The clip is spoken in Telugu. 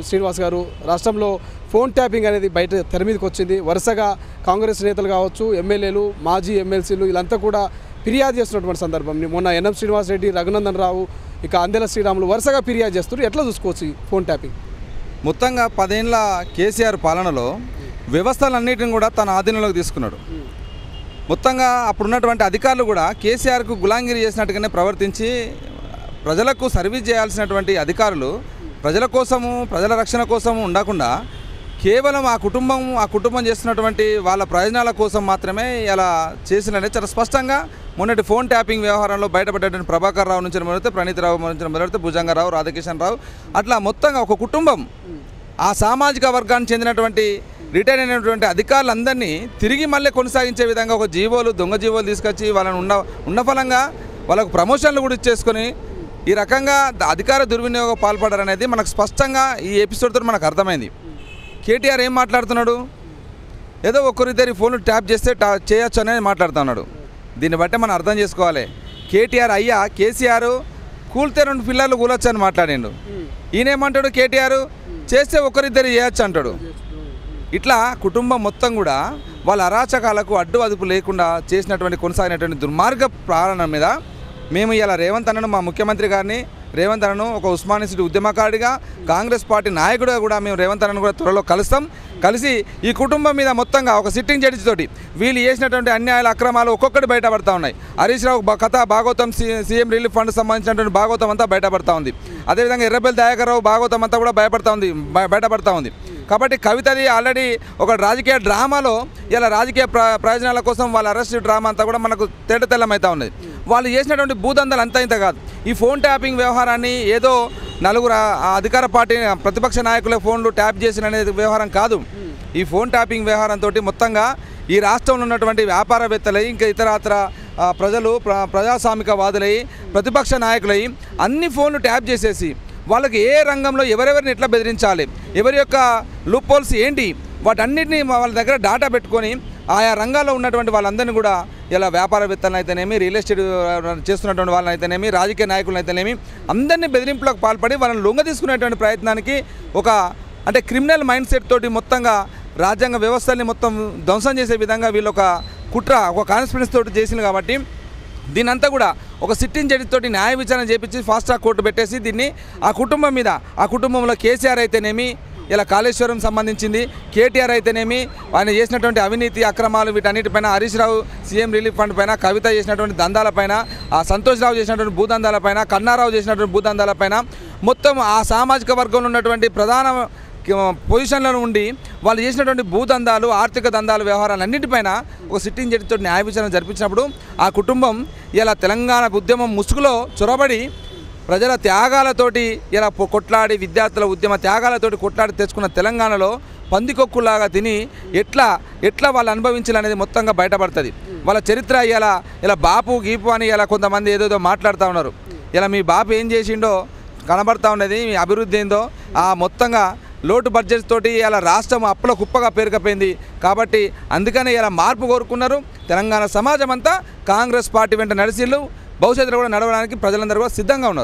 శ్రీనివాస్ గారు, రాష్ట్రంలో ఫోన్ ట్యాపింగ్ అనేది బయట తెర మీదకి వచ్చింది. వరుసగా కాంగ్రెస్ నేతలు కావచ్చు, ఎమ్మెల్యేలు, మాజీ ఎమ్మెల్సీలు వీళ్ళంతా కూడా ఫిర్యాదు చేస్తున్నటువంటి సందర్భం. మొన్న ఎన్ఎం శ్రీనివాస్ రెడ్డి, రఘునందన్ రావు, ఇక అందెల శ్రీరాములు వరుసగా ఫిర్యాదు చేస్తున్నారు. ఎట్లా చూసుకోవచ్చు ఫోన్ ట్యాపింగ్? మొత్తంగా 10 ఏళ్ల కేసీఆర్ పాలనలో వ్యవస్థలన్నిటిని కూడా తన ఆధీనంలోకి తీసుకున్నాడు. మొత్తంగా అప్పుడున్నటువంటి అధికారులు కూడా కేసీఆర్కు గులాంగిరి చేసినట్టుగానే ప్రవర్తించి ప్రజలకు సర్వీస్ చేయాల్సినటువంటి అధికారులు ప్రజల కోసము, ప్రజల రక్షణ కోసము ఉండకుండా కేవలం ఆ కుటుంబం చేస్తున్నటువంటి వాళ్ళ ప్రయోజనాల కోసం మాత్రమే ఇలా చేసిననే చాలా స్పష్టంగా మొన్నటి ఫోన్ ట్యాపింగ్ వ్యవహారంలో బయటపడేటువంటి ప్రభాకర్ రావు నుంచి మొదలెడితే, ప్రణీత్ రావు నుంచి మొదలెడితే, భుజంగరావు, రాధాకిషన్ రావు, అట్లా మొత్తంగా ఒక కుటుంబం ఆ సామాజిక వర్గానికి చెందినటువంటి రిటైర్ అయినటువంటి అధికారులందరినీ తిరిగి మళ్ళీ కొనసాగించే విధంగా ఒక దొంగ జీవోలు తీసుకొచ్చి వాళ్ళని ఉన్న ఫలంగా వాళ్ళకు ప్రమోషన్లు కూడా ఇచ్చేసుకొని ఈ రకంగా అధికార దుర్వినియోగం పాల్పడారనేది మనకు స్పష్టంగా ఈ ఎపిసోడ్తో మనకు అర్థమైంది. కేటీఆర్ ఏం మాట్లాడుతున్నాడు? ఏదో ఒక్కరిద్దరి ఫోన్లు ట్యాప్ చేస్తే చేయొచ్చు అనేది మాట్లాడుతున్నాడు. దీన్ని బట్టి మనం అర్థం చేసుకోవాలి. కేసీఆర్ కూలితే 2 పిల్లలు కూలొచ్చు అని మాట్లాడిండు. ఈయనేమంటాడు? కేటీఆర్ చేస్తే ఒక్కరిద్దరు చేయొచ్చు అంటాడు. ఇట్లా కుటుంబం మొత్తం కూడా వాళ్ళ అరాచకాలకు అడ్డు అదుపు లేకుండా చేసినటువంటి కొనసాగినటువంటి దుర్మార్గ ప్రారంభం మీద మేము ఇలా రేవంత్ అన్నను, మా ముఖ్యమంత్రి గారిని రేవంత్ అన్నను ఒక ఉస్మానియా సిటీ ఉద్యమకారుడిగా, కాంగ్రెస్ పార్టీ నాయకుడిగా కూడా మేము రేవంత్ అన్నను కూడా త్వరలో కలిసి ఈ కుటుంబం మీద మొత్తంగా ఒక సిట్టింగ్ జడ్జి తోటి వీళ్ళు చేసినటువంటి అన్యాయాల అక్రమాలు ఒక్కొక్కటి బయటపడతా ఉన్నాయి. హరీష్ రావు కథ భాగవతం, సీఎం రిలీఫ్ ఫండ్ సంబంధించినటువంటి భాగవతం అంతా బయటపడతా ఉంది. అదేవిధంగా ఎర్రబెల్లి దయాకర్ రావు భాగవతం అంతా కూడా బయటపడతా ఉంది. కాబట్టి కవితది ఆల్రెడీ ఒక రాజకీయ డ్రామాలో ఇలా రాజకీయ ప్రయోజనాల కోసం వాళ్ళ అరెస్ట్ డ్రామా అంతా కూడా మనకు తెల్లమవుతా ఉన్నది. వాళ్ళు చేసినటువంటి భూదందాలు అంతా ఇంత కాదు. ఈ ఫోన్ ట్యాపింగ్ వ్యవహారాన్ని ఏదో నలుగురు అధికార పార్టీ ప్రతిపక్ష నాయకుల ఫోన్లు ట్యాప్ చేసిన అనేది వ్యవహారం కాదు. ఈ ఫోన్ ట్యాపింగ్ వ్యవహారంతో మొత్తంగా ఈ రాష్ట్రంలో ఉన్నటువంటి వ్యాపారవేత్తలై, ఇంకా ఇతరత్ర ప్రజలు, ప్రజాస్వామికవాదులై, ప్రతిపక్ష నాయకులై అన్ని ఫోన్లు ట్యాప్ చేసేసి వాళ్ళకి ఏ రంగంలో ఎవరెవరిని ఎట్లా బెదిరించాలి, ఎవరి యొక్క లూప్ హోల్స్ ఏంటి, వాటన్నిటిని వాళ్ళ దగ్గర డాటా పెట్టుకొని ఆయా రంగాల్లో ఉన్నటువంటి వాళ్ళందరినీ కూడా ఇలా వ్యాపారవేత్తలను అయితేనేమి, రియల్ ఎస్టేట్ చేస్తున్నటువంటి వాళ్ళని అయితేనేమి, రాజకీయ నాయకులను అయితేనేమి అందరినీ బెదిరింపులకు పాల్పడి వాళ్ళని లొంగ తీసుకునేటువంటి ప్రయత్నానికి అంటే క్రిమినల్ మైండ్ సెట్ తోటి మొత్తంగా రాజ్యాంగ వ్యవస్థల్ని మొత్తం ధ్వంసం చేసే విధంగా వీళ్ళు ఒక కాన్స్పిరెన్స్ తోటి చేసింది. కాబట్టి దీనంతా కూడా ఒక సిట్టింగ్ జడ్జి తోటి న్యాయ విచారణ చేపించి ఫాస్ట్ ట్రాక్ కోర్టు పెట్టేసి దీన్ని ఆ కుటుంబంలో కేసీఆర్ అయితేనేమి, ఇలా కాళేశ్వరం సంబంధించింది, కేటీఆర్ అయితేనేమి, ఆయన చేసినటువంటి అవినీతి అక్రమాలు వీటన్నిటిపైన, Harish Rao CM relief fund పైన, కవిత చేసినటువంటి దందాలపైన, ఆ సంతోష్ రావు చేసినటువంటి భూదందాలపైన, కన్నారావు చేసినటువంటి భూదందాలపైన మొత్తం ఆ సామాజిక వర్గంలో ఉన్నటువంటి ప్రధాన పొజిషన్లను ఉండి వాళ్ళు చేసినటువంటి భూదందాలు, ఆర్థిక దందాలు వ్యవహారాలన్నింటిపైన ఒక సిట్టింగ్ జడ్జితో న్యాయ విచారణ జరిపించినప్పుడు ఆ కుటుంబం ఇలా తెలంగాణ ఉద్యమం ముసుగులో చొరబడి ప్రజల త్యాగాలతోటి ఇలా కొట్లాడి, విద్యార్థుల ఉద్యమ త్యాగాలతోటి కొట్లాడి తెచ్చుకున్న తెలంగాణలో పందికొక్కులాగా తిని ఎట్లా వాళ్ళు అనుభవించాలనేది మొత్తంగా బయటపడుతుంది. వాళ్ళ చరిత్ర ఇలా బాపు గీపు అని ఇలా కొంతమంది ఏదేదో మాట్లాడుతూ ఉన్నారు. ఇలా మీ బాపు ఏం చేసిండో కనబడతా ఉన్నది, మీ అభివృద్ధి ఏందో. ఆ మొత్తంగా లోటు బడ్జెట్ తోటి ఇలా రాష్ట్రం అప్పుల కుప్పగా పేరుకపోయింది. కాబట్టి అందుకనే ఇలా మార్పు కోరుకున్నారు. తెలంగాణ సమాజం అంతా కాంగ్రెస్ పార్టీ వెంట నడిచిళ్ళు, భవిష్యత్తులో కూడా నడవడానికి ప్రజలందరూ కూడా సిద్ధంగా ఉన్నారు.